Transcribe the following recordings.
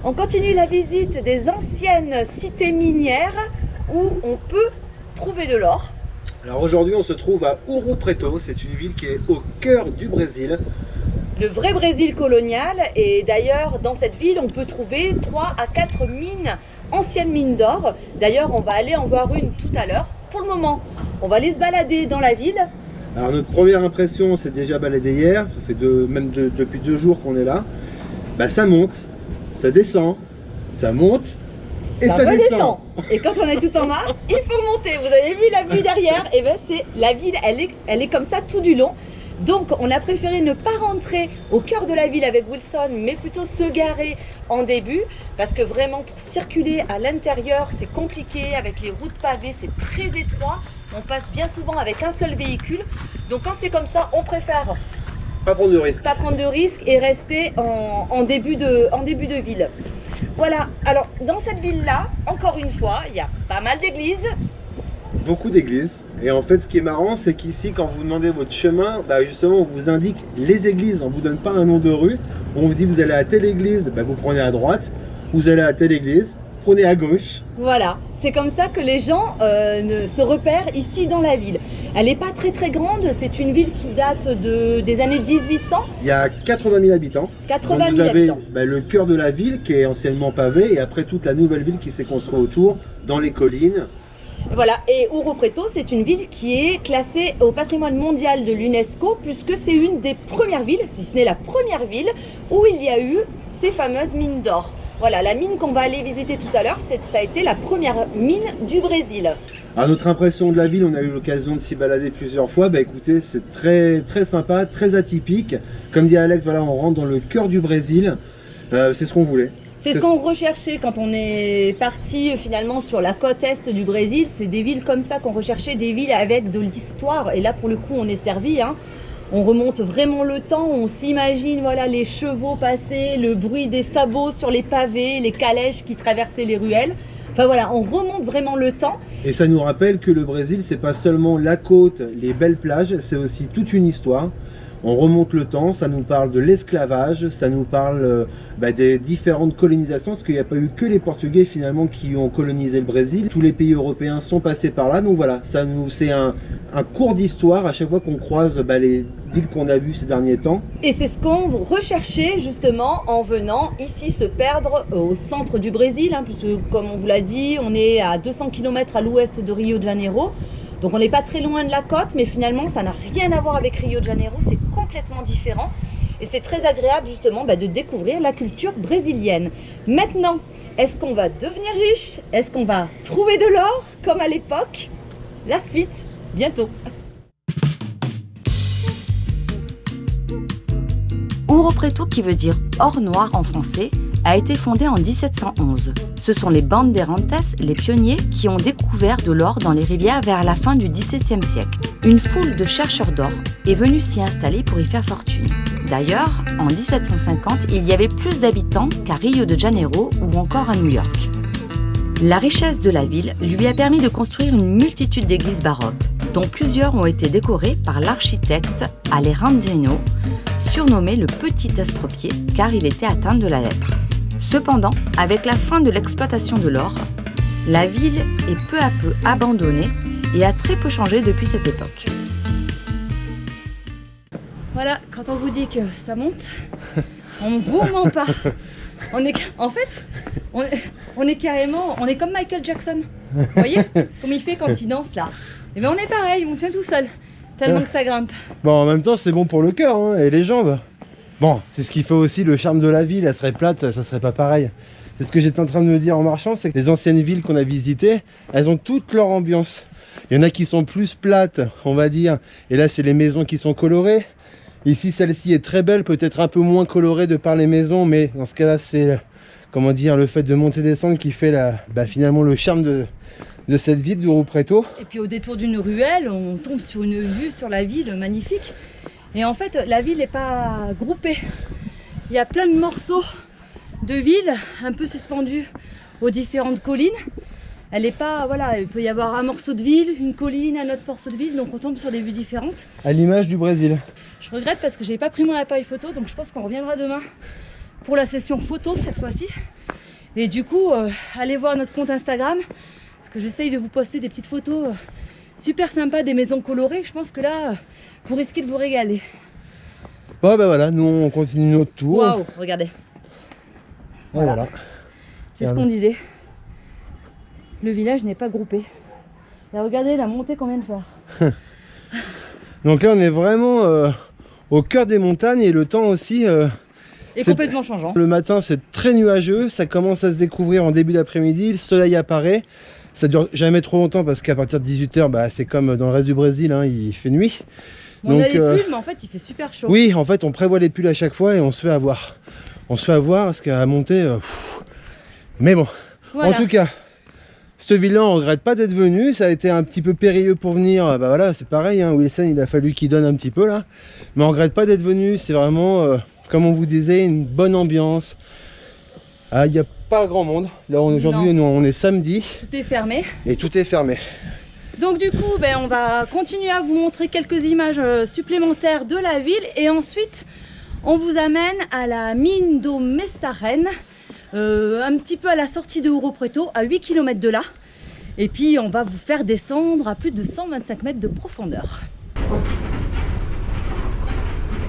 On continue la visite des anciennes cités minières où on peut trouver de l'or. Alors aujourd'hui on se trouve à Ouro Preto, c'est une ville qui est au cœur du Brésil. Le vrai Brésil colonial, et d'ailleurs dans cette ville on peut trouver 3 à 4 mines, anciennes mines d'or. D'ailleurs on va aller en voir une tout à l'heure. Pour le moment on va aller se balader dans la ville. Alors notre première impression, on s'est déjà baladé hier, ça fait depuis 2 jours qu'on est là. Bah ça monte, ça descend, ça monte et ça descend. Et quand on est tout en bas, il faut monter. Vous avez vu la vue derrière? Et ben c'est la ville, elle est comme ça tout du long. Donc on a préféré ne pas rentrer au cœur de la ville avec Wilson, mais plutôt se garer en début, parce que vraiment pour circuler à l'intérieur c'est compliqué avec les routes pavées, c'est très étroit. On passe bien souvent avec un seul véhicule. Donc quand c'est comme ça, on préfère pas prendre de risque. Pas prendre de risque et rester en début de ville. Voilà, alors dans cette ville-là, encore une fois, il y a pas mal d'églises. Beaucoup d'églises. Et en fait, ce qui est marrant, c'est qu'ici, quand vous demandez votre chemin, bah justement, on vous indique les églises. On ne vous donne pas un nom de rue. On vous dit, vous allez à telle église, bah vous prenez à droite. Vous allez à telle église, prenez à gauche. Voilà, c'est comme ça que les gens se repèrent ici dans la ville. Elle n'est pas très grande, c'est une ville qui date des années 1800. Il y a 80 000 habitants. 80 000 Donc vous avez habitants. Le cœur de la ville qui est anciennement pavé et après toute la nouvelle ville qui s'est construite autour, dans les collines. Voilà, et Ouro Preto, c'est une ville qui est classée au patrimoine mondial de l'UNESCO, puisque c'est une des premières villes, si ce n'est la première ville, où il y a eu ces fameuses mines d'or. Voilà, la mine qu'on va aller visiter tout à l'heure, ça a été la première mine du Brésil. Alors notre impression de la ville, on a eu l'occasion de s'y balader plusieurs fois. Bah écoutez, c'est très sympa, très atypique. Comme dit Alex, voilà, on rentre dans le cœur du Brésil. C'est ce qu'on voulait. C'est ce qu'on recherchait quand on est parti finalement sur la côte est du Brésil. C'est des villes comme ça qu'on recherchait, des villes avec de l'histoire. Et là, pour le coup, on est servi, hein. On remonte vraiment le temps, on s'imagine voilà, les chevaux passer, le bruit des sabots sur les pavés, les calèches qui traversaient les ruelles. Enfin voilà, on remonte vraiment le temps. Et ça nous rappelle que le Brésil, c'est pas seulement la côte, les belles plages, c'est aussi toute une histoire. On remonte le temps, ça nous parle de l'esclavage, ça nous parle des différentes colonisations, parce qu'il n'y a pas eu que les Portugais finalement qui ont colonisé le Brésil. Tous les pays européens sont passés par là, donc voilà, c'est un cours d'histoire à chaque fois qu'on croise les villes qu'on a vues ces derniers temps. Et c'est ce qu'on recherchait justement en venant ici se perdre au centre du Brésil, hein, puisque comme on vous l'a dit, on est à 200 km à l'ouest de Rio de Janeiro. Donc on n'est pas très loin de la côte, mais finalement ça n'a rien à voir avec Rio de Janeiro, c'est complètement différent. Et c'est très agréable justement de découvrir la culture brésilienne. Maintenant, est-ce qu'on va devenir riche? Est-ce qu'on va trouver de l'or comme à l'époque? La suite, bientôt. Ouro Preto, qui veut dire or noir en français, a été fondée en 1711. Ce sont les Bandeirantes, les pionniers, qui ont découvert de l'or dans les rivières vers la fin du XVIIe siècle. Une foule de chercheurs d'or est venue s'y installer pour y faire fortune. D'ailleurs, en 1750, il y avait plus d'habitants qu'à Rio de Janeiro ou encore à New York. La richesse de la ville lui a permis de construire une multitude d'églises baroques, dont plusieurs ont été décorées par l'architecte Alejandrino, surnommé le Petit Estropié car il était atteint de la lèpre. Cependant, avec la fin de l'exploitation de l'or, la ville est peu à peu abandonnée et a très peu changé depuis cette époque. Voilà, quand on vous dit que ça monte, on ne vous ment pas. On est comme Michael Jackson. Vous voyez comme il fait quand il danse là. Et bien on est pareil, on tient tout seul, tellement que ça grimpe. Bon, en même temps c'est bon pour le cœur hein, et les jambes. Bon, c'est ce qui fait aussi le charme de la ville, elle serait plate, ça serait pas pareil. C'est ce que j'étais en train de me dire en marchant, c'est que les anciennes villes qu'on a visitées, elles ont toute leur ambiance. Il y en a qui sont plus plates, on va dire, et là c'est les maisons qui sont colorées. Ici, celle-ci est très belle, peut-être un peu moins colorée de par les maisons, mais dans ce cas-là, c'est comment dire, le fait de monter et descendre qui fait finalement le charme de cette ville d'Ouro Preto. Et puis au détour d'une ruelle, on tombe sur une vue sur la ville magnifique. Et en fait, la ville n'est pas groupée. Il y a plein de morceaux de ville un peu suspendus aux différentes collines. Elle n'est pas, voilà, il peut y avoir un morceau de ville, une colline, un autre morceau de ville, donc on tombe sur des vues différentes. À l'image du Brésil. Je regrette parce que j'ai pas pris mon appareil photo, donc je pense qu'on reviendra demain pour la session photo cette fois-ci. Et du coup, allez voir notre compte Instagram, parce que j'essaye de vous poster des petites photos super sympas des maisons colorées. Je pense que là, vous risquez de vous régaler. Bon bah voilà, nous on continue notre tour. Waouh, regardez. Voilà. C'est ce qu'on disait. Le village n'est pas groupé. Et regardez la montée qu'on vient de faire. Donc là on est vraiment au cœur des montagnes et le temps aussi est complètement changeant. Le matin c'est très nuageux, ça commence à se découvrir en début d'après-midi, le soleil apparaît. Ça dure jamais trop longtemps parce qu'à partir de 18 h, bah, c'est comme dans le reste du Brésil, hein, il fait nuit. On a les pulls, mais en fait il fait super chaud. Oui, en fait on prévoit les pulls à chaque fois et on se fait avoir. On se fait avoir parce qu'à monter... Mais bon, voilà. En tout cas, cette ville-là, on ne regrette pas d'être venu. Ça a été un petit peu périlleux pour venir. Bah voilà, c'est pareil, hein, Wilson, il a fallu qu'il donne un petit peu là. Mais on ne regrette pas d'être venu. C'est vraiment, comme on vous disait, une bonne ambiance. Il n'y a pas grand monde. Là, aujourd'hui, on est samedi. Tout est fermé. Et tout est fermé. Donc du coup, on va continuer à vous montrer quelques images supplémentaires de la ville. Et ensuite, on vous amène à la mine do Messaren. Un petit peu à la sortie de Ouro Preto, à 8 km de là. Et puis on va vous faire descendre à plus de 125 mètres de profondeur.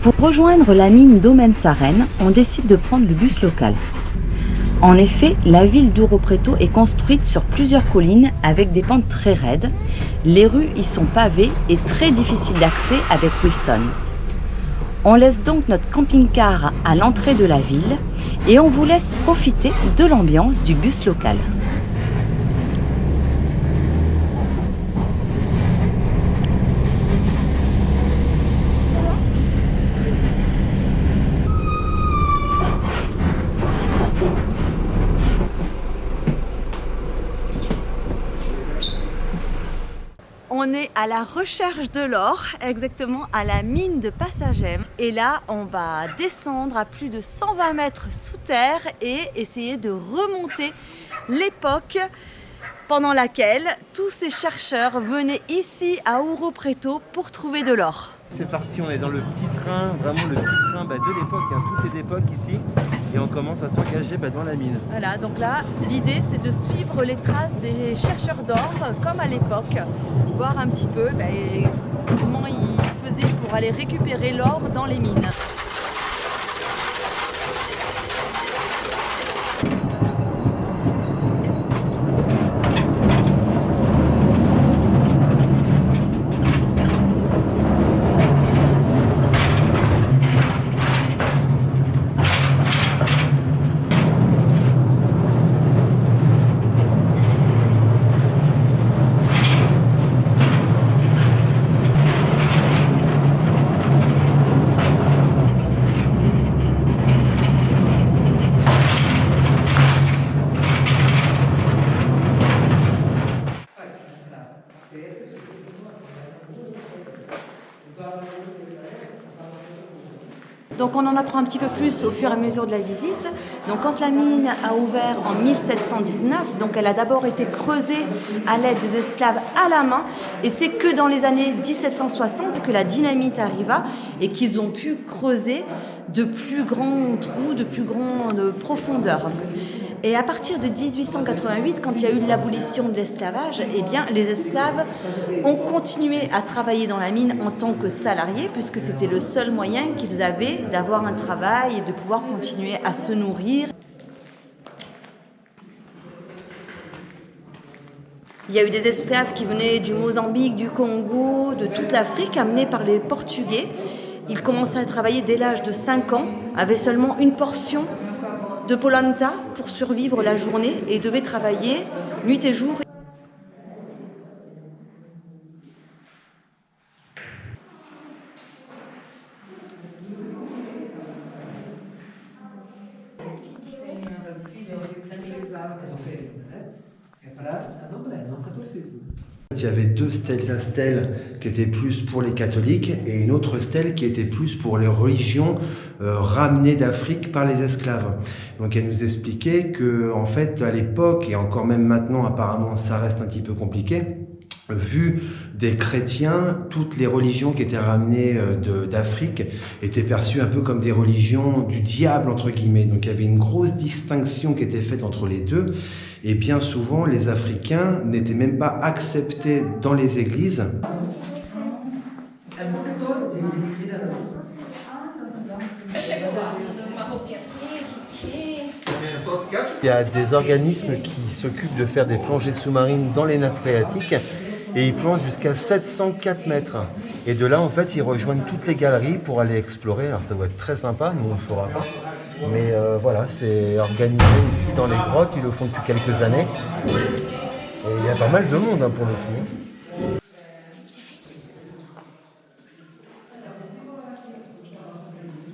Pour rejoindre la mine do Messaren, on décide de prendre le bus local. En effet, la ville d'Ouro Preto est construite sur plusieurs collines avec des pentes très raides. Les rues y sont pavées et très difficiles d'accès avec Wilson. On laisse donc notre camping-car à l'entrée de la ville et on vous laisse profiter de l'ambiance du bus local. On est à la recherche de l'or, exactement à la mine de Passagem. Et là, on va descendre à plus de 120 mètres sous terre et essayer de remonter l'époque pendant laquelle tous ces chercheurs venaient ici à Ouro Preto pour trouver de l'or. C'est parti, on est dans le petit train, vraiment le petit train de l'époque, hein. Tout est d'époque ici et on commence à s'engager dans la mine. Voilà, donc là, l'idée c'est de suivre les traces des chercheurs d'or comme à l'époque, voir un petit peu comment ils faisaient pour aller récupérer l'or dans les mines. Donc on en apprend un petit peu plus au fur et à mesure de la visite. Donc quand la mine a ouvert en 1719, donc elle a d'abord été creusée à l'aide des esclaves à la main. Et c'est que dans les années 1760 que la dynamite arriva et qu'ils ont pu creuser de plus grands trous, de plus grande profondeur. Et à partir de 1888, quand il y a eu l'abolition de l'esclavage, eh bien, les esclaves ont continué à travailler dans la mine en tant que salariés, puisque c'était le seul moyen qu'ils avaient d'avoir un travail et de pouvoir continuer à se nourrir. Il y a eu des esclaves qui venaient du Mozambique, du Congo, de toute l'Afrique, amenés par les Portugais. Ils commençaient à travailler dès l'âge de 5 ans, avaient seulement une portion de polenta pour survivre la journée et devaient travailler nuit et jour. Il y avait deux stèles, la stèle qui était plus pour les catholiques et une autre stèle qui était plus pour les religions ramenées d'Afrique par les esclaves. Donc elle nous expliquait que en fait à l'époque et encore même maintenant apparemment ça reste un petit peu compliqué, vu des chrétiens, toutes les religions qui étaient ramenées d'Afrique étaient perçues un peu comme des religions du diable, entre guillemets. Donc il y avait une grosse distinction qui était faite entre les deux. Et bien souvent, les Africains n'étaient même pas acceptés dans les églises. Il y a des organismes qui s'occupent de faire des plongées sous-marines dans les nappes phréatiques et ils plongent jusqu'à 704 mètres. Et de là, en fait, ils rejoignent toutes les galeries pour aller explorer. Alors ça va être très sympa, nous on ne le fera pas. Mais voilà, c'est organisé ici dans les grottes, ils le font depuis quelques années. Et il y a pas mal de monde pour le coup.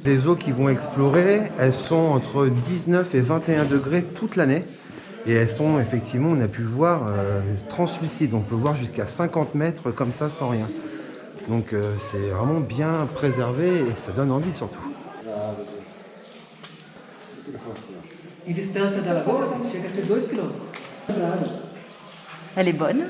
Les eaux qu'ils vont explorer, elles sont entre 19 et 21 degrés toute l'année. Et elles sont effectivement, on a pu voir, translucides. On peut voir jusqu'à 50 mètres comme ça sans rien. Donc c'est vraiment bien préservé et ça donne envie surtout. Elle est bonne.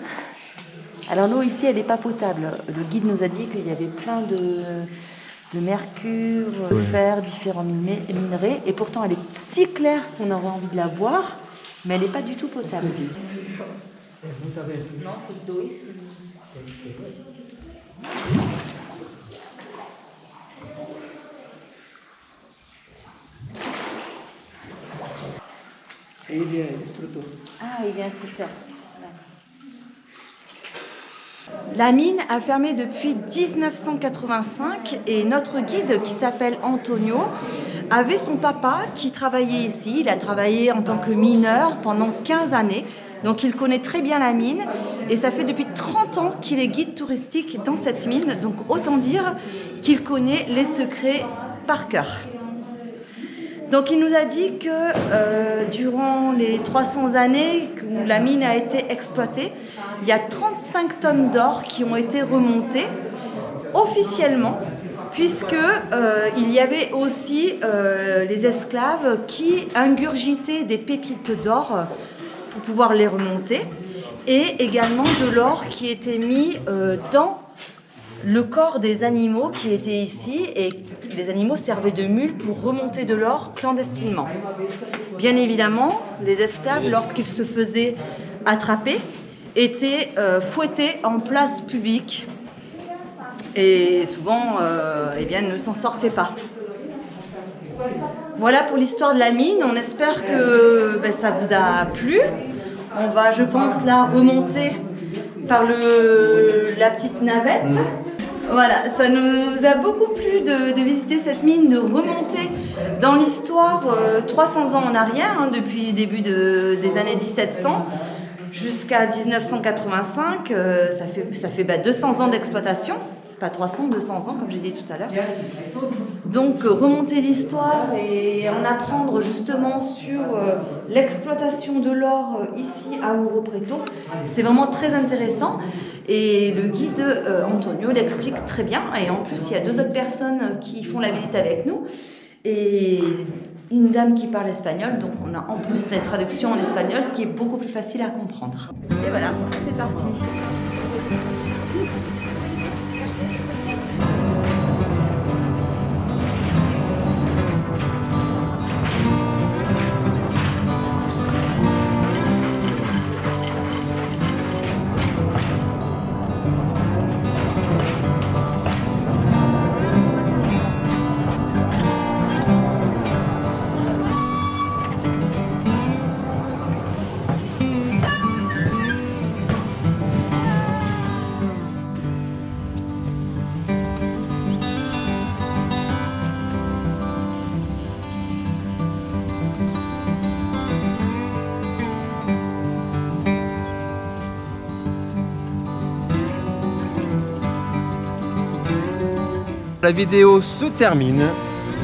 Alors l'eau ici, elle n'est pas potable. Le guide nous a dit qu'il y avait plein de mercure, de fer, différents minerais. Et pourtant, elle est si claire qu'on aurait envie de la boire, mais elle n'est pas du tout potable. Non, c'est de l'eau ici. Ah, il est instructeur. La mine a fermé depuis 1985 et notre guide, qui s'appelle Antonio, avait son papa qui travaillait ici. Il a travaillé en tant que mineur pendant 15 années. Donc il connaît très bien la mine et ça fait depuis 30 ans qu'il est guide touristique dans cette mine. Donc autant dire qu'il connaît les secrets par cœur. Donc il nous a dit que durant les 300 années où la mine a été exploitée, il y a 35 tonnes d'or qui ont été remontées officiellement, puisque il y avait aussi les esclaves qui ingurgitaient des pépites d'or pour pouvoir les remonter, et également de l'or qui était mis dans le corps des animaux qui étaient ici, et les animaux servaient de mules pour remonter de l'or clandestinement. Bien évidemment, les esclaves, lorsqu'ils se faisaient attraper, étaient fouettés en place publique et souvent eh bien, ne s'en sortaient pas. Voilà pour l'histoire de la mine. On espère que ça vous a plu. On va, je pense, là remonter par la petite navette. Voilà, ça nous a beaucoup plu de visiter cette mine, de remonter dans l'histoire 300 ans en arrière, depuis le début des années 1700 jusqu'à 1985. Ça fait 200 ans d'exploitation, pas 300, 200 ans comme j'ai dit tout à l'heure. Donc remonter l'histoire et en apprendre justement sur l'exploitation de l'or ici à Ouro Preto, c'est vraiment très intéressant. Et le guide Antonio l'explique très bien. Et en plus, il y a 2 autres personnes qui font la visite avec nous. Et une dame qui parle espagnol. Donc on a en plus la traduction en espagnol, ce qui est beaucoup plus facile à comprendre. Et voilà, c'est parti. La vidéo se termine.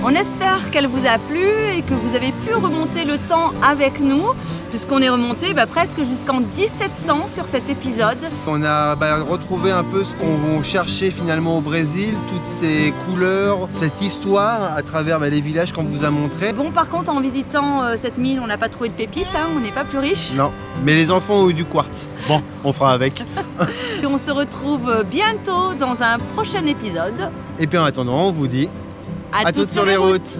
On espère qu'elle vous a plu et que vous avez pu remonter le temps avec nous. puisqu'on est remonté presque jusqu'en 1700 sur cet épisode. On a retrouvé un peu ce qu'on cherchait finalement au Brésil, toutes ces couleurs, cette histoire à travers les villages qu'on vous a montrés. Bon, par contre, en visitant cette mine, on n'a pas trouvé de pépites, on n'est pas plus riche. Non, mais les enfants ont eu du quartz. Bon, on fera avec. Et on se retrouve bientôt dans un prochain épisode. Et puis en attendant, on vous dit à toutes sur les routes.